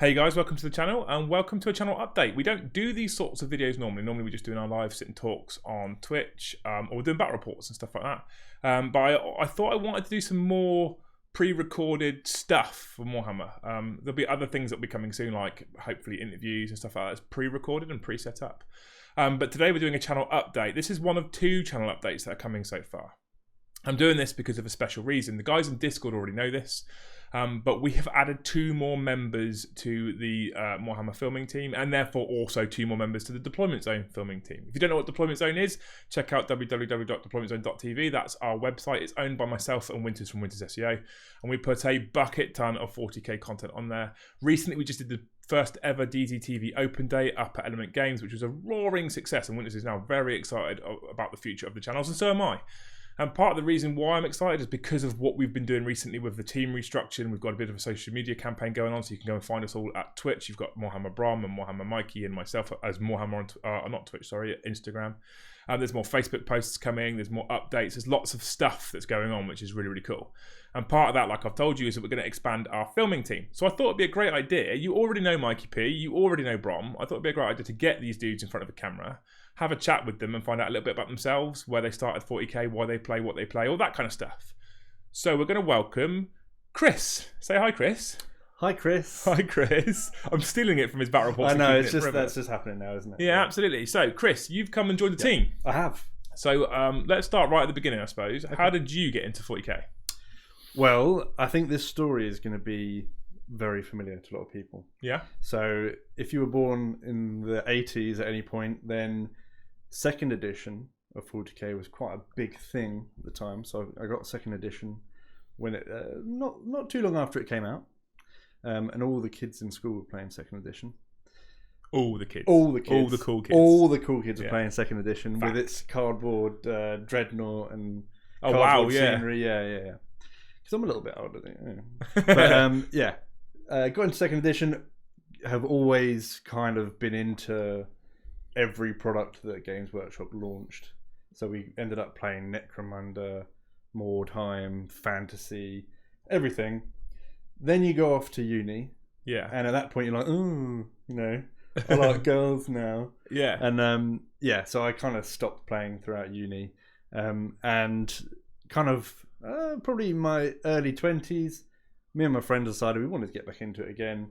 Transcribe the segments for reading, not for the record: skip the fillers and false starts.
Hey guys, welcome to the channel and welcome to a channel update. We don't do these sorts of videos normally. Normally we're just doing our live sit and talks on Twitch or we're doing battle reports and stuff like that. But I thought I wanted to do some more pre-recorded stuff for Warhammer. There'll be other things that will be coming soon, like hopefully interviews and stuff like that. It's pre-recorded and pre-set up. But today we're doing a channel update. This is one of two channel updates that are coming so far. I'm doing this because of a special reason. The guys in Discord already know this. But we have added 2 more members to the Warhammer filming team, and therefore also 2 more members to the Deployment Zone filming team. If you don't know what Deployment Zone is, check out www.deploymentzone.tv. That's our website. It's owned by myself and Winters from Winters SEO, and we put a bucket ton of 40k content on there. Recently, we just did the first ever DZTV Open Day up at Element Games, which was a roaring success, and Winters is now very excited about the future of the channels, and so am I. And part of the reason why I'm excited is because of what we've been doing recently with the team restructuring. We've got a bit of a social media campaign going on, so you can go and find us all at Twitch. You've got Warhammer Brom and Warhammer Mikey and myself as Warhammer on, not Twitch, sorry, Instagram. There's more Facebook posts coming, there's more updates, there's lots of stuff that's going on, which is really, really cool. And part of that, like I've told you, is that we're going to expand our filming team. So I thought it'd be a great idea. You already know Mikey P, you already know Brom. I thought it'd be a great idea to get these dudes in front of the camera, have a chat with them and find out a little bit about themselves, where they started 40k, why they play, what they play, all that kind of stuff. So we're going to welcome Chris. Say hi, Chris. Hi, Chris. Hi, Chris. I'm stealing it from his battle report. I know, it's just that's just happening now, isn't it? Yeah, absolutely. So, Chris, you've come and joined the team. I have. So let's start right at the beginning, I suppose. Okay. How did you get into 40k? Well, I think this story is going to be very familiar to a lot of people. Yeah. So if you were born in the 80s at any point, then second edition of 40k was quite a big thing at the time. So I got second edition when it not too long after it came out, and all the kids in school were playing second edition. All the kids. All the kids. All the cool kids. All the cool kids are playing second edition with its cardboard dreadnought and cardboard scenery. Yeah. Because I'm a little bit older than you. But got into second edition. Have always kind of been into every product that Games Workshop launched. So we ended up playing Necromunda, Mordheim, Fantasy, everything. Then you go off to uni. Yeah. And at that point you're like, ooh, I like girls now. Yeah. And so I kind of stopped playing throughout uni. And kind of probably in my early 20s, me and my friend decided we wanted to get back into it again.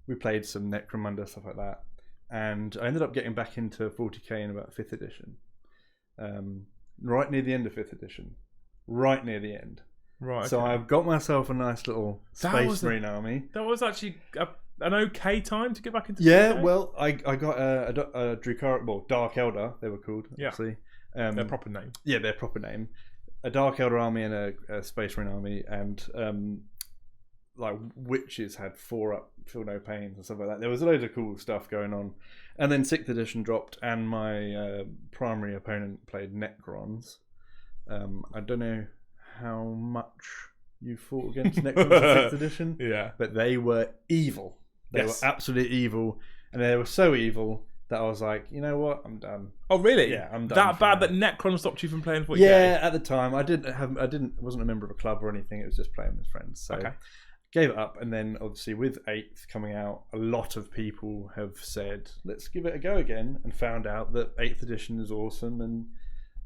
We played some Necromunda, stuff like that. And I ended up getting back into 40k in about 5th edition. Right near the end of 5th edition. Right near the end. Right. Okay. So I've got myself a nice little Space Marine army. That was actually an okay time to get back into 40k? Yeah, well, I got a Drukhari, well, Dark Elder, they were called, obviously. Their proper name. Yeah, their proper name. A Dark Elder army and a Space Marine army, and like witches had 4-up, feel no pains and stuff like that. There was loads of cool stuff going on. And then 6th edition dropped, and my primary opponent played Necrons. I don't know how much you fought against Necrons in 6th edition. Yeah. But they were evil. They were absolutely evil. And they were so evil that I was like, you know what? I'm done. Oh, really? Yeah, I'm done. That bad that Necron stopped you from playing 40k? Yeah, at the time. I wasn't a member of a club or anything. It was just playing with friends. So gave it up. And then obviously with 8th coming out, a lot of people have said, let's give it a go again, and found out that 8th edition is awesome. And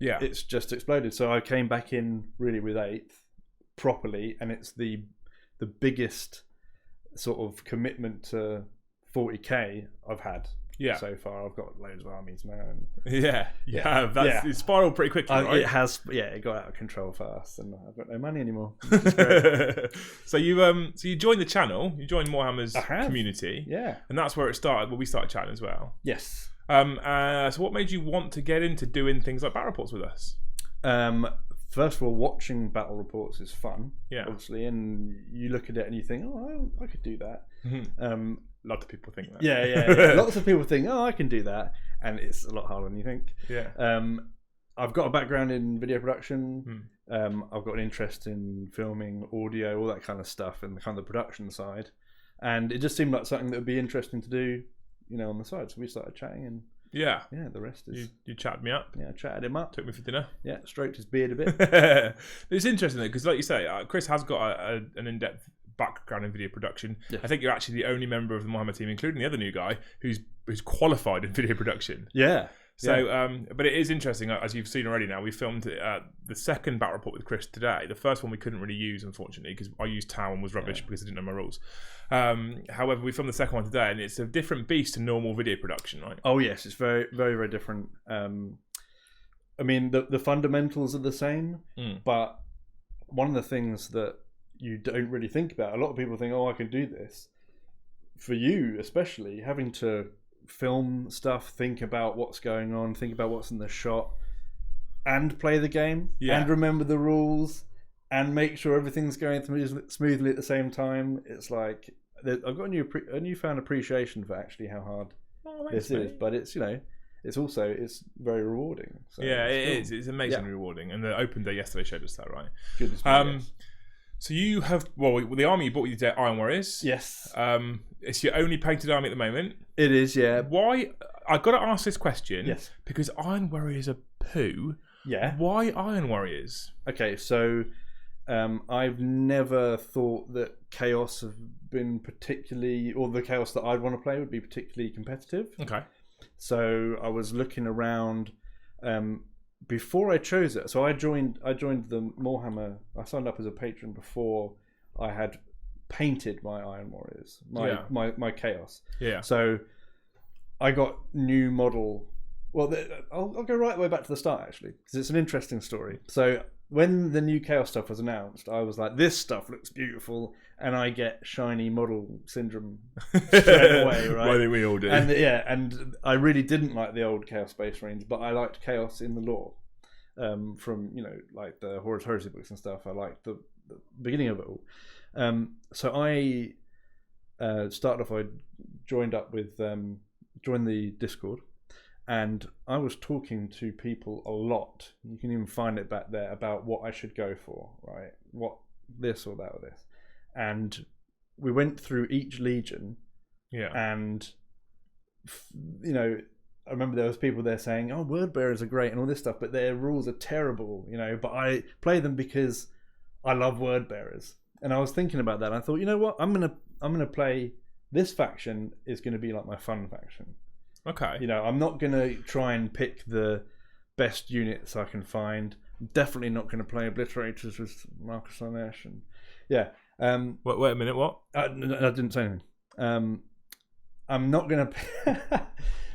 it's just exploded. So I came back in really with 8th properly, and it's the biggest sort of commitment to 40k I've had so far. I've got loads of armies now. And it spiraled pretty quickly, right? It has. Yeah, it got out of control fast, and I've got no money anymore. Which is great. So you joined the channel. You joined Warhammer's community. Yeah, and that's where it started. Well, we started chatting as well. Yes. So what made you want to get into doing things like battle reports with us? First of all, watching battle reports is fun, obviously, and you look at it and you think, oh, I could do that. Mm-hmm. Lots of people think that. Yeah. Lots of people think, oh, I can do that, and it's a lot harder than you think. Yeah. I've got a background in video production. I've got an interest in filming, audio, all that kind of stuff, and the kind of production side. And it just seemed like something that would be interesting to do, on the side. So we started chatting, and the rest is... You chatted me up. Yeah, I chatted him up. Took me for dinner. Yeah, stroked his beard a bit. It's interesting, though, because like you say, Chris has got an in-depth background in video production. Yes. I think you're actually the only member of the Warhammer team, including the other new guy, who's qualified in video production. Yeah. So, but it is interesting, as you've seen already now, we filmed the second battle report with Chris today. The first one we couldn't really use, unfortunately, because I used Tau and was rubbish because I didn't know my rules. However, we filmed the second one today, and it's a different beast to normal video production, right? Oh, yes. It's very, very, very different. I mean, the fundamentals are the same, but one of the things that you don't really think about, a lot of people think, oh, I can do this. For you, especially, having to film stuff, think about what's going on, think about what's in the shot, and play the game, and remember the rules, and make sure everything's going smoothly at the same time. It's like I've got a newfound appreciation for actually how hard this is, but it's it's very rewarding. So yeah, it is. It's amazingly rewarding, and the open day yesterday showed us that, right? Goodness me, yes. So you have the army you bought with you today, Iron Warriors. Yes. It's your only painted army at the moment. It is, yeah. Why? I got to ask this question. Yes. Because Iron Warriors are poo. Yeah. Why Iron Warriors? Okay, so I've never thought that Chaos have been particularly, or the Chaos that I'd want to play would be particularly competitive. Okay. So I was looking around before I chose it. So I joined the Warhammer. I signed up as a patron before I had painted my Iron Warriors, my Chaos. Yeah. So I got new model. Well, I'll go right the way back to the start actually, because it's an interesting story. So when the new Chaos stuff was announced, I was like, this stuff looks beautiful, and I get shiny model syndrome straight away, right? I think we all do. And I really didn't like the old Chaos Space Marines, but I liked Chaos in the lore. From like the Horus Heresy books and stuff. I liked the beginning of it all. So I started off. I joined the Discord, and I was talking to people a lot. You can even find it back there about what I should go for, right? What this or that or this, and we went through each legion. Yeah, and I remember there was people there saying, "Oh, word bearers are great and all this stuff, but their rules are terrible." But I play them because I love word bearers. And I was thinking about that. And I thought, you know what? I'm gonna play this faction is going to be like my fun faction. Okay. I'm not going to try and pick the best units I can find. I'm definitely not going to play obliterators with Marcus Lanesh. And wait a minute. What? I didn't say anything. I'm not going to.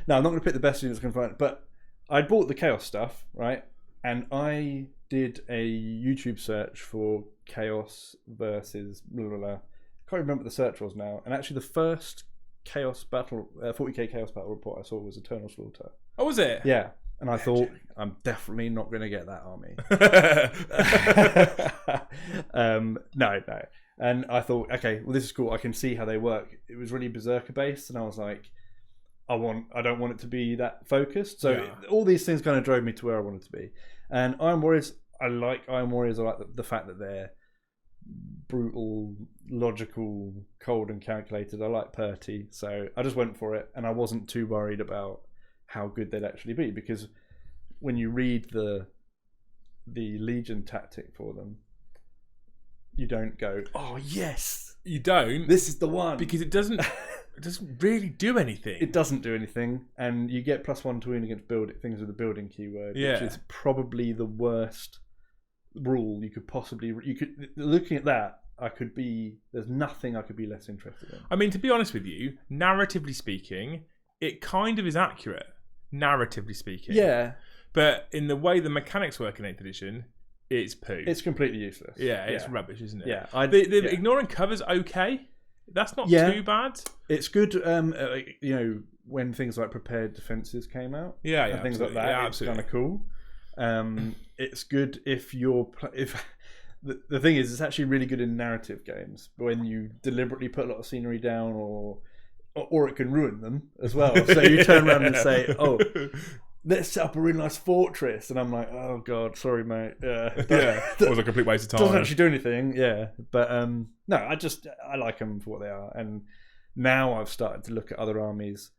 No, I'm not going to pick the best units I can find. But I bought the Chaos stuff, right? And I did a YouTube search for Chaos versus blah, blah, blah. I can't remember what the search was now. And actually the first Chaos battle, 40k Chaos battle report I saw was Eternal Slaughter. Oh, was it? Yeah. And I thought, I'm definitely not going to get that army. No. And I thought, okay, well, this is cool. I can see how they work. It was really Berserker based. And I was like, I don't want it to be that focused. So all these things kind of drove me to where I wanted to be. And Iron Warriors, I like Iron Warriors. I like the fact that they're brutal, logical, cold and calculated. I like Purty. So I just went for it. And I wasn't too worried about how good they'd actually be. Because when you read the Legion tactic for them, you don't go, oh, yes. You don't. This is the one. Because it doesn't... It doesn't really do anything. It doesn't do anything, and you get +1 to win against things with the building keyword, which is probably the worst rule you could possibly. Looking at that, there's nothing I could be less interested in. I mean, to be honest with you, narratively speaking, it kind of is accurate. Narratively speaking, yeah. But in the way the mechanics work in 8th edition, it's poo. It's completely useless. Yeah, it's rubbish, isn't it? Yeah, ignoring cover's okay. That's not too bad. It's good, when things like prepared defenses came out. Yeah, and things like that. It's kind of cool. It's good if the thing is, it's actually really good in narrative games when you deliberately put a lot of scenery down, or it can ruin them as well. So you turn around and say, "Oh, let's set up a really nice fortress," and I'm like, "Oh God, sorry, mate." It was a complete waste of time. Doesn't actually do anything. Yeah, but no, I like them for what they are. And now I've started to look at other armies.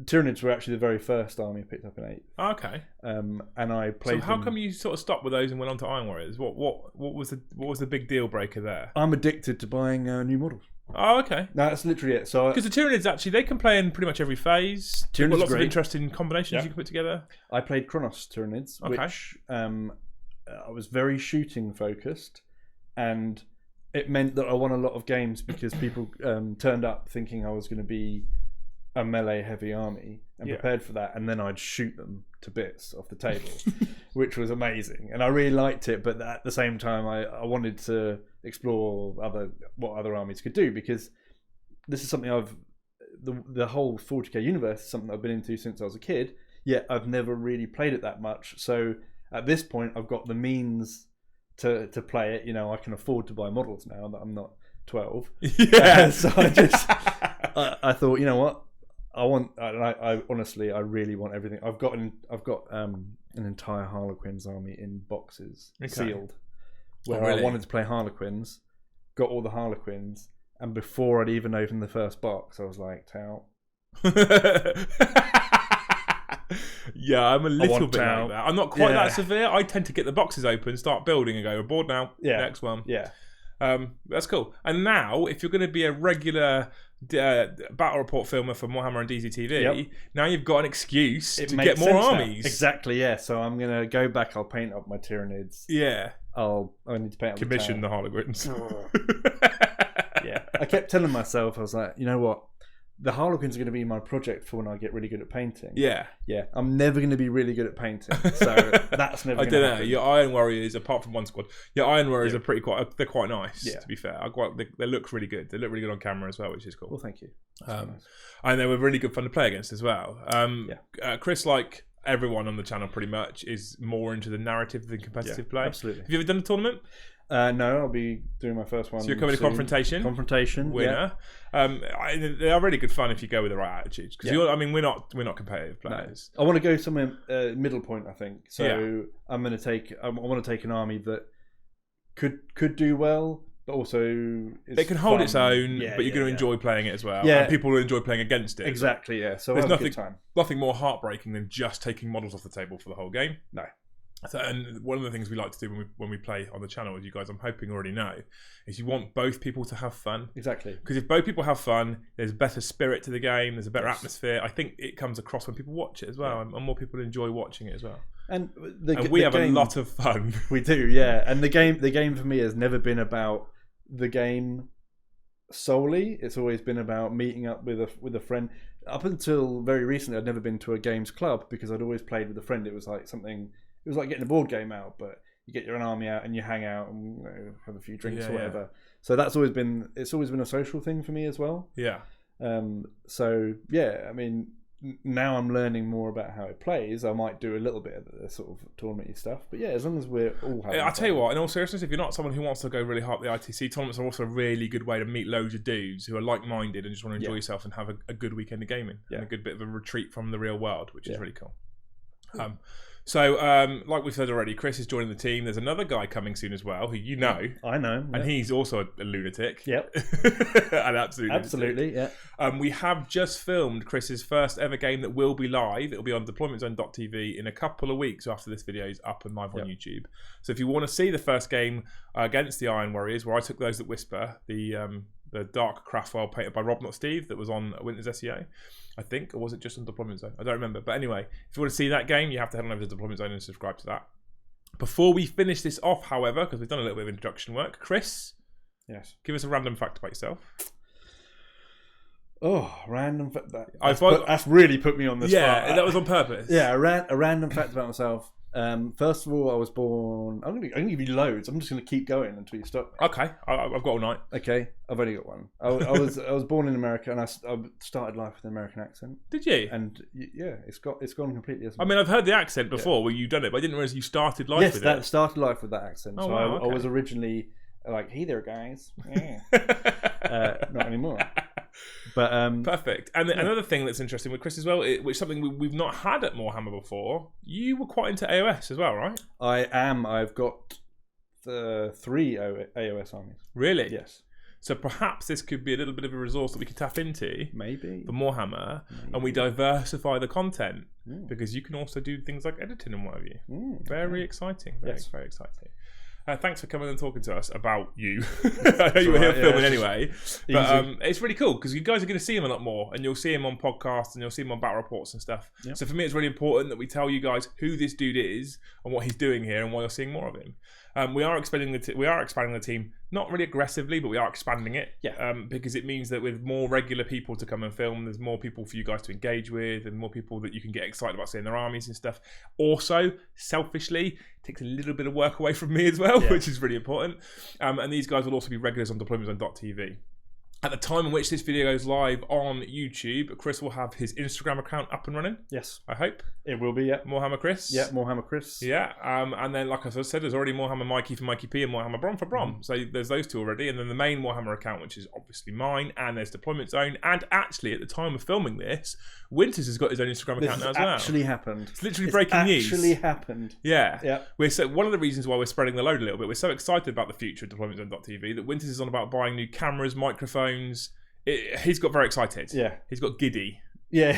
Tyranids were actually the very first army I picked up in 8th. Oh, okay. And I played. So how come you sort of stopped with those and went on to Iron Warriors? What was the big deal breaker there? I'm addicted to buying new models. Oh, okay. No, that's literally it. So because the Tyranids actually they can play in pretty much every phase. They've got lots of interesting combinations you can put together. I played Kronos Tyranids, which I was very shooting focused, and it meant that I won a lot of games because people turned up thinking I was going to be a melee heavy army and prepared for that, and then I'd shoot them to bits off the table, which was amazing, and I really liked it. But at the same time, I wanted to explore what other armies could do, because this is something the whole 40k universe is something I've been into since I was a kid, yet I've never really played it that much. So at this point, I've got the means to play it. I can afford to buy models now that I'm not 12. Yeah. So I thought, you know what, I honestly really want everything. I've got an entire Harlequins army in boxes, sealed, where I wanted to play Harlequins, got all the Harlequins, and before I'd even opened the first box, I was like, "Tout." Yeah, I'm a little bit like that. I'm not quite that severe. I tend to get the boxes open, start building, and go, "We're bored now." Next one. Yeah. That's cool. And now, if you're going to be a regular battle report filmer for Warhammer and DZTV, now you've got an excuse to get more armies. Now. Exactly, yeah. So I'm going to go back. I'll paint up my Tyranids. Yeah. I need to paint up commission the Harlequins. Yeah. I kept telling myself, I was like, you know what? The Harlequins are going to be my project for when I get really good at painting. Yeah. I'm never going to be really good at painting, so that's never. I don't know. Your Iron Warriors, apart from one squad, your Iron Warriors are they're quite nice. To be fair, they look really good. They look really good on camera as well, which is cool. Well, thank you. Nice. And they were really good fun to play against as well. Chris, like everyone on the channel, pretty much is more into the narrative than competitive play. Absolutely. Have you ever done a tournament? No, I'll be doing my first one. So you're coming to Confrontation winner. They are really good fun if you go with the right attitudes. Because we're not competitive players. No. I want to go somewhere middle point, I think. So I want to take an army that could do well, but also it can hold its own. But you're going to enjoy playing it as well. Yeah. And people will enjoy playing against it. Exactly. Yeah. So there's nothing more heartbreaking than just taking models off the table for the whole game. No. So, and one of the things we like to do when we play on the channel, as you guys I'm hoping already know, is you want both people to have fun. Exactly. Because if both people have fun, there's better spirit to the game, there's a better atmosphere. I think it comes across when people watch it as well, and more people enjoy watching it as well. And we have a lot of fun. We do, yeah. And the game for me has never been about the game solely. It's always been about meeting up with a friend. Up until very recently, I'd never been to a games club because I'd always played with a friend. It was like getting a board game out, but you get your own army out and you hang out and have a few drinks or whatever. Yeah. So it's always been a social thing for me as well. Yeah. So yeah, I mean, now I'm learning more about how it plays. I might do a little bit of the sort of tournament stuff, but yeah, as long as we're all having I'll tell you what, in all seriousness, if you're not someone who wants to go really hard at the ITC, tournaments are also a really good way to meet loads of dudes who are like-minded and just want to enjoy yourself and have a good weekend of gaming and a good bit of a retreat from the real world, which is really cool. So, like we've said already, Chris is joining the team. There's another guy coming soon as well, who you know. I know. And he's also a lunatic. Yep. An absolute Absolutely, lunatic. Yeah. We have just filmed Chris's first ever game that will be live. It'll be on deploymentzone.tv in a couple of weeks after this video is up and live on YouTube. So if you want to see the first game against the Iron Warriors, where I took those that whisper, the Dark Craftwell painted by Rob Not Steve that was on Winter's SEA, I think, or was it just on Deployment Zone? I don't remember. But anyway, if you want to see that game, you have to head on over to Deployment Zone and subscribe to that. Before we finish this off, however, because we've done a little bit of introduction work, Chris, yes, give us a random fact about yourself. Oh, random fact. That's really put me on the spot. Yeah, that was on purpose. Yeah, a random fact about myself. First of all, I was born. I'm gonna give you loads. I'm just gonna keep going until you stop me. Okay, I've got all night. Okay, I've only got one. I was born in America, and I started life with an American accent. Did you? And yeah, it's gone completely. I mean, I've heard the accent before where you've done it, but I didn't realize you started life with it. Yes, started life with that accent. Oh, so wow, I was originally like, "Hey there, guys." Yeah. Not anymore. But perfect. And another thing that's interesting with Chris as well, which is something we've not had at Warhammer before, you were quite into AOS as well, right? I am. I've got 3 AOS armies. Really? Yes. So perhaps this could be a little bit of a resource that we could tap into. Maybe. For more Hammer. And we diversify the content. Because you can also do things like editing and what have you. Very exciting. Very exciting. Thanks for coming and talking to us about you. I know you were here filming anyway. But it's really cool because you guys are going to see him a lot more, and you'll see him on podcasts and you'll see him on battle reports and stuff. Yep. So for me, it's really important that we tell you guys who this dude is and what he's doing here and why you're seeing more of him. We are expanding the team, not really aggressively, but we are expanding it. Because it means that with more regular people to come and film, there's more people for you guys to engage with, and more people that you can get excited about seeing their armies and stuff. Also, selfishly, takes a little bit of work away from me as well, which is really important. And these guys will also be regulars on deploymentzone.tv. At the time in which this video goes live on YouTube, Chris will have his Instagram account up and running. Yes. I hope. It will be, Morehammer Chris. Yeah, Morehammer Chris. Yeah. And then, like I said, there's already Morehammer Mikey for Mikey P and Morehammer Brom for Brom. So there's those two already. And then the main Morehammer account, which is obviously mine. And there's Deployment Zone. And actually, at the time of filming this, Winters has got his own Instagram account now as well. Actually happened. It's literally breaking news. Actually happened. Yeah. Yeah. One of the reasons why we're spreading the load a little bit, we're so excited about the future of deploymentzone.tv that Winters is on about buying new cameras, microphones. He's got very excited. Yeah. He's got giddy. Yeah.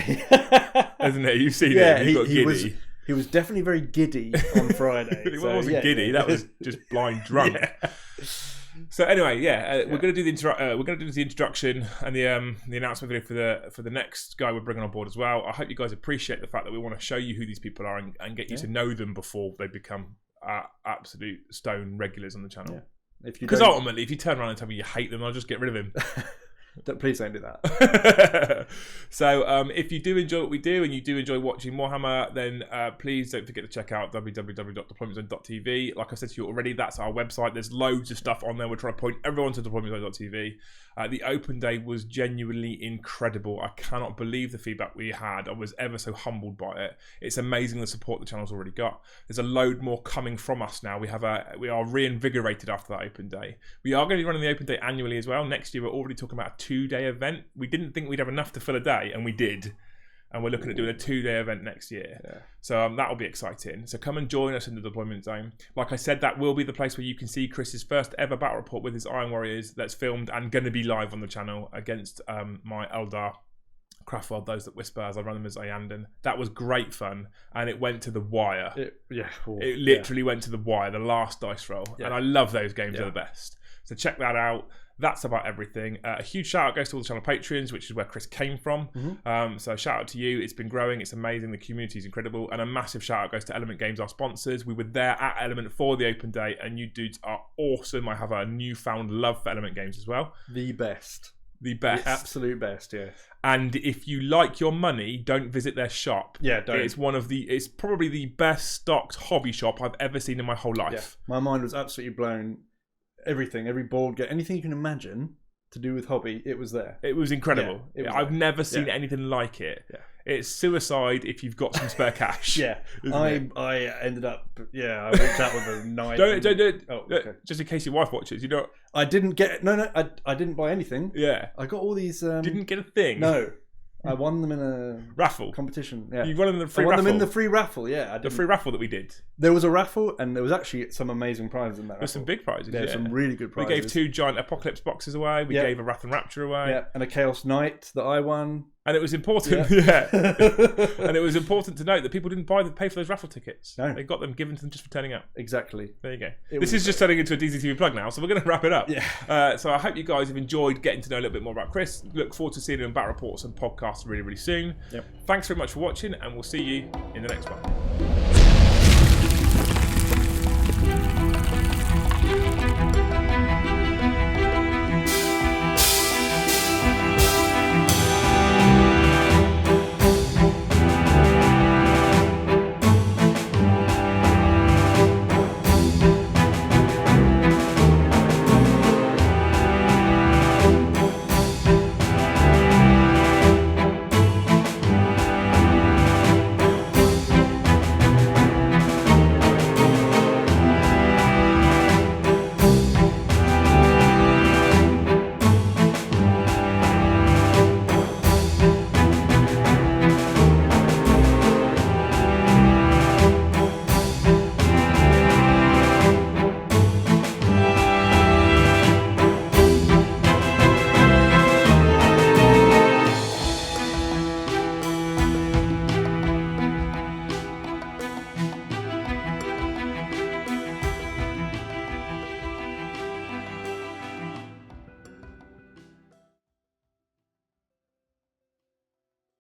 Hasn't he? You've seen him. He's got giddy. He was definitely very giddy on Friday. He wasn't giddy. That was just blind drunk. So anyway, we're going to do the introduction and the announcement video for the next guy we're bringing on board as well. I hope you guys appreciate the fact that we want to show you who these people are and get you to know them before they become absolute stone regulars on the channel. Because ultimately, if you turn around and tell me you hate them, I'll just get rid of him. Please don't do that. So if you do enjoy what we do and you do enjoy watching Morehammer, then please don't forget to check out www.deploymentzone.tv. Like I said to you already, that's our website. There's loads of stuff on there. We're trying to point everyone to deploymentzone.tv. The open day was genuinely incredible. I cannot believe the feedback we had. I was ever so humbled by it. It's amazing the support the channel's already got. There's a load more coming from us now. We are reinvigorated after that open day. We are going to be running the open day annually as well. Next year, we're already talking about a 2-day event. We didn't think we'd have enough to fill a day, and we did. And we're looking at doing a 2-day event next year. So that'll be exciting. So come and join us in the deployment zone. Like I said, that will be the place where you can see Chris's first ever battle report with his Iron Warriors that's filmed and going to be live on the channel against my Eldar Craftworld, those that whisper, as I run them as Ayandon. That was great fun, and it went to the wire. It literally went to the wire, the last dice roll. And I love those games, they're the best. So check that out. That's about everything. A huge shout out goes to all the channel patrons, which is where Chris came from. So shout out to you. It's been growing. It's amazing. The community is incredible. And a massive shout out goes to Element Games, our sponsors. We were there at Element for the open day, and you dudes are awesome. I have a newfound love for Element Games as well. The best. The absolute best, yeah. And if you like your money, don't visit their shop. Yeah, don't. It's probably the best stocked hobby shop I've ever seen in my whole life. My mind was absolutely blown. Everything, every board game, anything you can imagine to do with hobby, it was there. It was incredible. I've never seen anything like it. It's suicide if you've got some spare cash. I ended up. I walked out with a knife. Don't do it. Oh, okay. Just in case your wife watches, you know. I didn't get. No. I didn't buy anything. Yeah. I got all these. Didn't get a thing. No. I won them in a raffle competition. Yeah, you won them in the free raffle. I won them in the free raffle. Yeah, the free raffle that we did. There was a raffle, and there was actually some amazing prizes in that. There's some big prizes. There's some really good prizes. We gave 2 giant Apocalypse boxes away. We gave a Wrath and Rapture away. And a Chaos Knight that I won. And it was important, and it was important to note that people didn't pay for those raffle tickets. No. They got them given to them just for turning up. Exactly. There you go. This is just turning into a DZTV plug now, so we're going to wrap it up. So I hope you guys have enjoyed getting to know a little bit more about Chris. Look forward to seeing him in battle reports and podcasts really, really soon. Thanks very much for watching, and we'll see you in the next one.